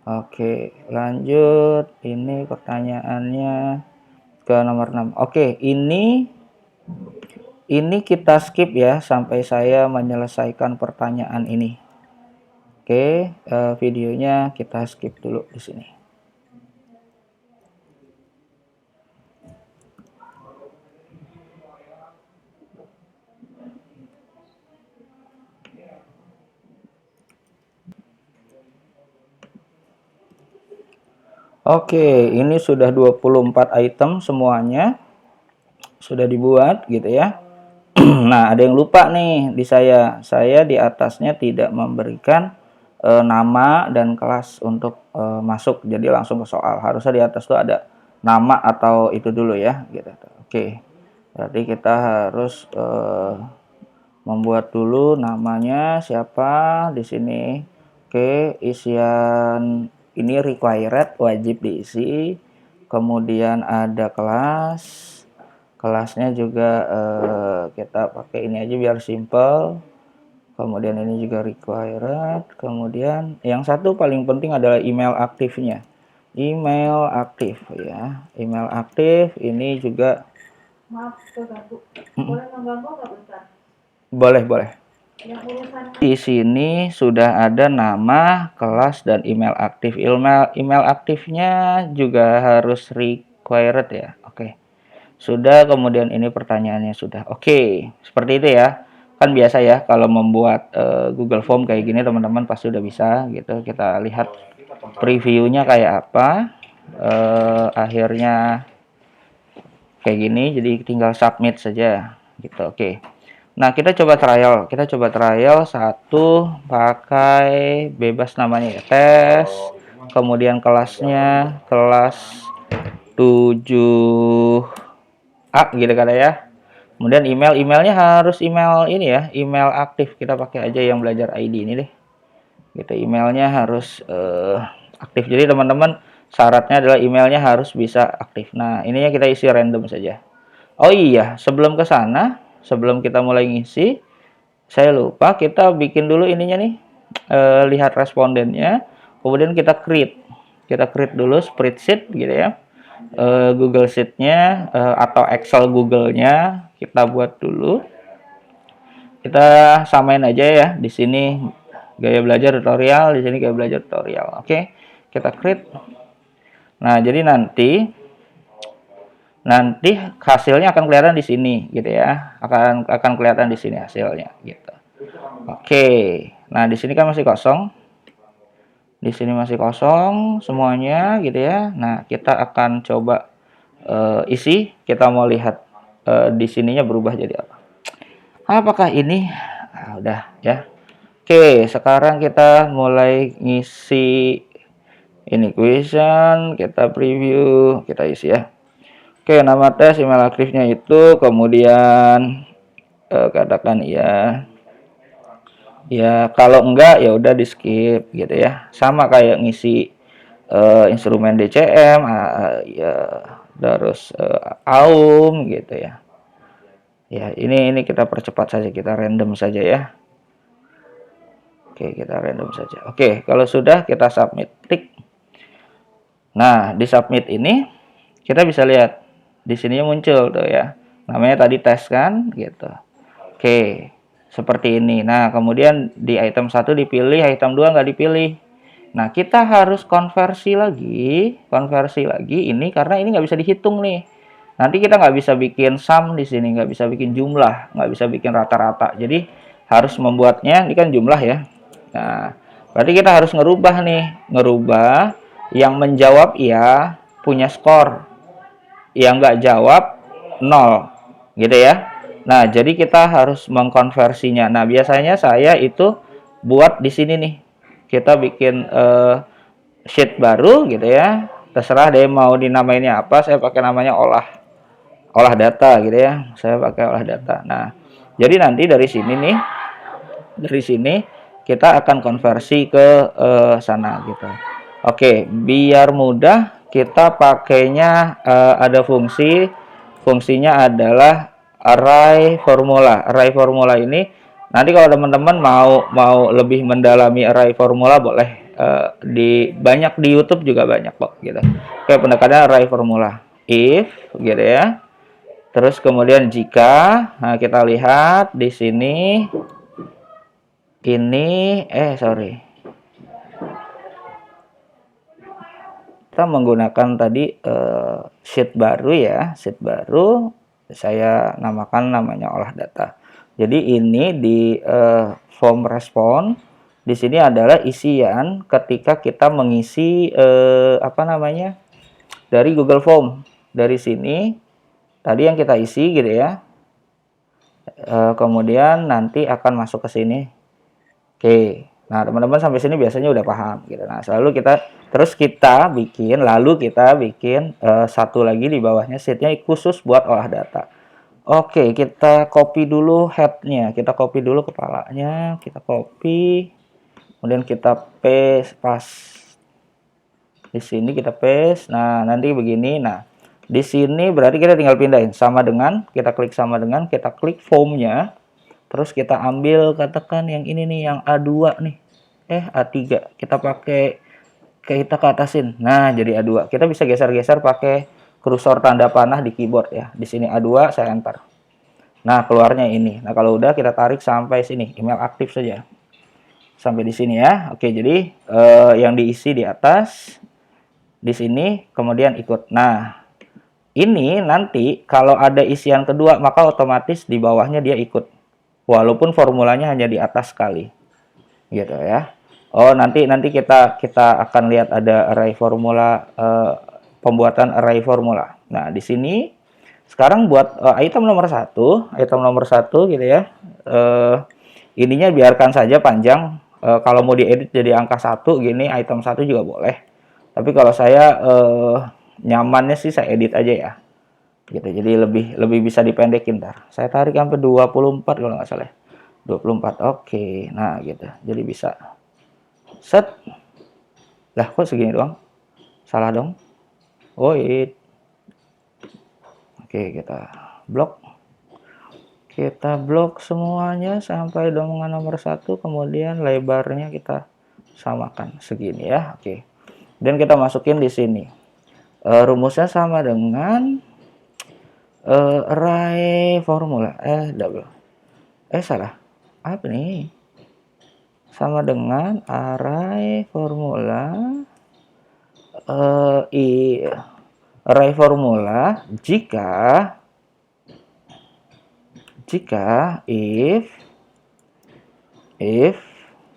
Oke, lanjut. Ini pertanyaannya ke nomor 6. Oke, ini kita skip ya sampai saya menyelesaikan pertanyaan ini. Oke, videonya kita skip dulu di sini. Oke, ini sudah 24 item semuanya. Sudah dibuat gitu ya. Nah, ada yang lupa nih di saya. Saya di atasnya tidak memberikan nama dan kelas untuk masuk. Jadi langsung ke soal. Harusnya di atas tuh ada nama atau itu dulu ya gitu. Oke. Berarti kita harus membuat dulu namanya siapa di sini. Oke, isian ini required, wajib diisi. Kemudian ada kelas. Kelasnya juga kita pakai ini aja biar simple. Kemudian ini juga required. Kemudian yang satu paling penting adalah email aktifnya. Email aktif ya. Email aktif ini juga. Maaf, terganggu. Boleh mengganggu nggak bentar? Boleh, boleh. Di sini sudah ada nama, kelas, dan email aktif. Email aktifnya juga harus required ya. Oke. Sudah, kemudian ini pertanyaannya sudah. Oke, seperti itu ya. Kan biasa ya kalau membuat Google Form kayak gini teman-teman pasti udah bisa gitu. Kita lihat previewnya kayak apa. Akhirnya kayak gini, jadi tinggal submit saja gitu. Oke. Nah, kita coba trial satu pakai bebas namanya ya, tes. Kemudian kelasnya kelas 7A gitu kan ya. Kemudian emailnya harus email ini ya, email aktif. Kita pakai aja yang belajar ID ini deh. Gitu, emailnya harus aktif. Jadi teman-teman syaratnya adalah emailnya harus bisa aktif. Nah, ininya kita isi random saja. Oh iya, sebelum ke sana, sebelum kita mulai ngisi, saya lupa kita bikin dulu ininya nih. Lihat respondennya, kemudian kita create dulu spreadsheet gitu ya. Google Sheet-nya atau Excel Google-nya kita buat dulu. Kita samain aja ya. Di sini gaya belajar tutorial, di sini gaya belajar tutorial. Oke, kita create. Nah, jadi nanti hasilnya akan kelihatan di sini gitu ya. Akan kelihatan di sini hasilnya gitu. Oke. Nah, di sini kan masih kosong. Di sini masih kosong semuanya gitu ya. Nah, kita akan coba isi. Kita mau lihat di sininya berubah jadi apa. Apakah ini? Nah, udah ya. Oke, sekarang kita mulai ngisi ini question, kita preview, kita isi ya. Oke, nama tes, email aktifnya itu, kemudian katakan ya. Ya, kalau enggak ya udah di skip gitu ya. Sama kayak ngisi instrumen DCM, ya terus AUM gitu ya. Ya, ini kita percepat saja, kita random saja ya. Oke, kita random saja. Oke, kalau sudah kita submit, klik. Nah, di submit ini kita bisa lihat di sininya muncul tuh ya. Namanya tadi tes kan gitu. Oke, seperti ini. Nah, kemudian di item 1 dipilih, item 2 nggak dipilih. Nah, kita harus konversi lagi ini karena ini nggak bisa dihitung nih. Nanti kita nggak bisa bikin sum di sini, nggak bisa bikin jumlah, nggak bisa bikin rata-rata. Jadi harus membuatnya, ini kan jumlah ya. Nah, berarti kita harus ngerubah yang menjawab iya punya skor, yang nggak jawab 0, gitu ya. Nah, jadi kita harus mengkonversinya. Nah, biasanya saya itu buat di sini nih. Kita bikin sheet baru gitu ya. Terserah deh mau dinamainnya apa. Saya pakai namanya olah data gitu ya. Saya pakai olah data. Nah, jadi nanti dari sini nih, dari sini kita akan konversi ke sana gitu. Oke, biar mudah kita pakainya ada fungsinya adalah array formula. Array formula ini nanti kalau teman-teman mau lebih mendalami array formula boleh di banyak di YouTube juga banyak kok gitu. Oke, pendekatan array formula. If gitu ya. Terus kemudian jika, nah kita lihat di sini ini sorry. Kita menggunakan tadi sheet baru ya, sheet baru saya namakan namanya olah data. Jadi ini di form respon di sini adalah isian ketika kita mengisi apa namanya dari Google Form. Dari sini tadi yang kita isi gitu ya. Kemudian nanti akan masuk ke sini. Oke. Nah, teman-teman sampai sini biasanya udah paham gitu. Nah, terus kita bikin satu lagi di bawahnya sheetnya khusus buat olah data. Oke, kita copy dulu headnya, kita copy dulu kepalanya, kita copy, kemudian kita pas di sini kita paste. Nah, nanti begini. Nah, di sini berarti kita tinggal pindahin sama dengan, kita klik formnya, terus kita ambil katakan yang ini nih, yang A2 nih, A3, kita pakai kita ke atasin. Nah, jadi A2. Kita bisa geser-geser pakai kursor tanda panah di keyboard ya. Di sini A2, saya enter. Nah, keluarnya ini. Nah, kalau udah kita tarik sampai sini, email aktif saja. Sampai di sini ya. Oke, jadi yang diisi di atas, di sini, kemudian ikut. Nah, ini nanti kalau ada isian kedua, maka otomatis di bawahnya dia ikut. Walaupun formulanya hanya di atas sekali. Gitu ya. Oh, nanti kita akan lihat ada array formula, pembuatan array formula. Nah, di sini sekarang buat item nomor satu gitu ya. Ininya biarkan saja panjang. Kalau mau diedit jadi angka 1 gini, item 1 juga boleh. Tapi kalau saya nyamannya sih saya edit aja ya. Gitu. Jadi lebih bisa dipendekin ntar. Saya tarik sampai 24 kalau nggak salah. 24. Oke. Nah, gitu. Jadi bisa. Set. Lah, kok segini doang? Salah dong. Wait. Oke, kita blok. Kita blok semuanya sampai dengan nomor 1, kemudian lebarnya kita samakan segini ya. Oke. Dan kita masukin di sini. Rumusnya sama dengan array formula. Salah. Apa nih? Sama dengan array formula array formula jika if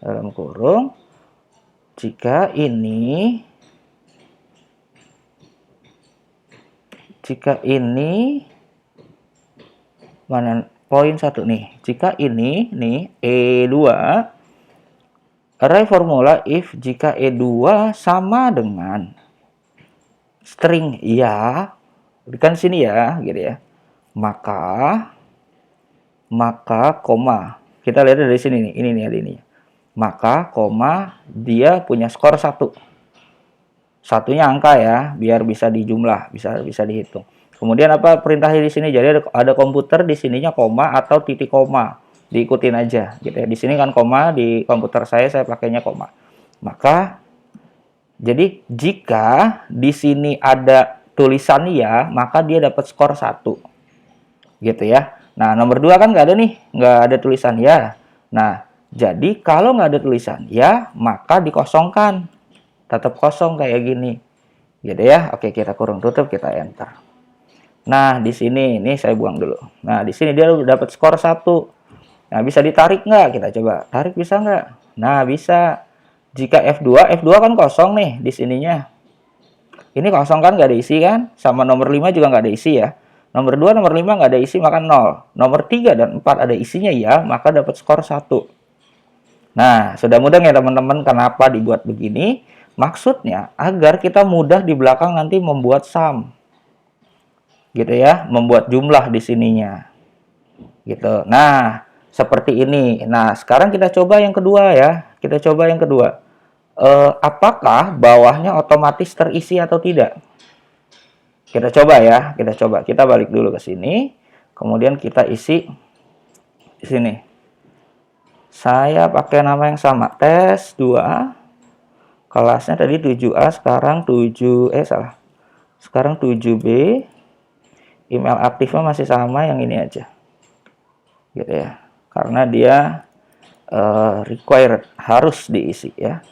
dalam kurung jika ini mana poin 1 nih, jika ini nih E2 array formula if jika E2 sama dengan string ya, kan sini ya gitu ya, maka koma, kita lihat dari sini nih, ini nih ada ini, maka koma dia punya skor 1, satunya angka ya, biar bisa dijumlah, bisa dihitung. Kemudian apa perintahnya di sini? Jadi ada komputer di sininya koma atau titik koma, diikutin aja gitu ya. Di sini kan koma, di komputer saya pakainya koma. Maka jadi jika di sini ada tulisan ya, maka dia dapat skor 1 gitu ya. Nah, nomor 2 kan nggak ada nih, nggak ada tulisan ya. Nah, jadi kalau nggak ada tulisan ya, maka dikosongkan, tetap kosong kayak gini gitu ya. Oke, kita kurung tutup, kita enter. Nah, di sini, ini saya buang dulu. Nah, di sini dia udah dapat skor 1. Nah, bisa ditarik nggak? Kita coba. Tarik bisa nggak? Nah, bisa. Jika F2 kan kosong nih di sininya. Ini kosong kan, nggak ada isi kan? Sama nomor 5 juga nggak ada isi ya. Nomor 2, nomor 5 nggak ada isi, maka 0. Nomor 3 dan 4 ada isinya ya, maka dapat skor 1. Nah, sudah mudah ya teman-teman, kenapa dibuat begini? Maksudnya, agar kita mudah di belakang nanti membuat sum. Gitu ya, membuat jumlah di sininya gitu. Nah, seperti ini. Nah, sekarang kita coba yang kedua ya, apakah bawahnya otomatis terisi atau tidak? Kita coba ya, kita balik dulu ke sini, kemudian kita isi di sini. Saya pakai nama yang sama, tes 2. kelasnya tadi 7A, sekarang 7 salah. Sekarang 7B. Email aktifnya masih sama, yang ini aja. Gitu ya. Karena dia required, harus diisi ya.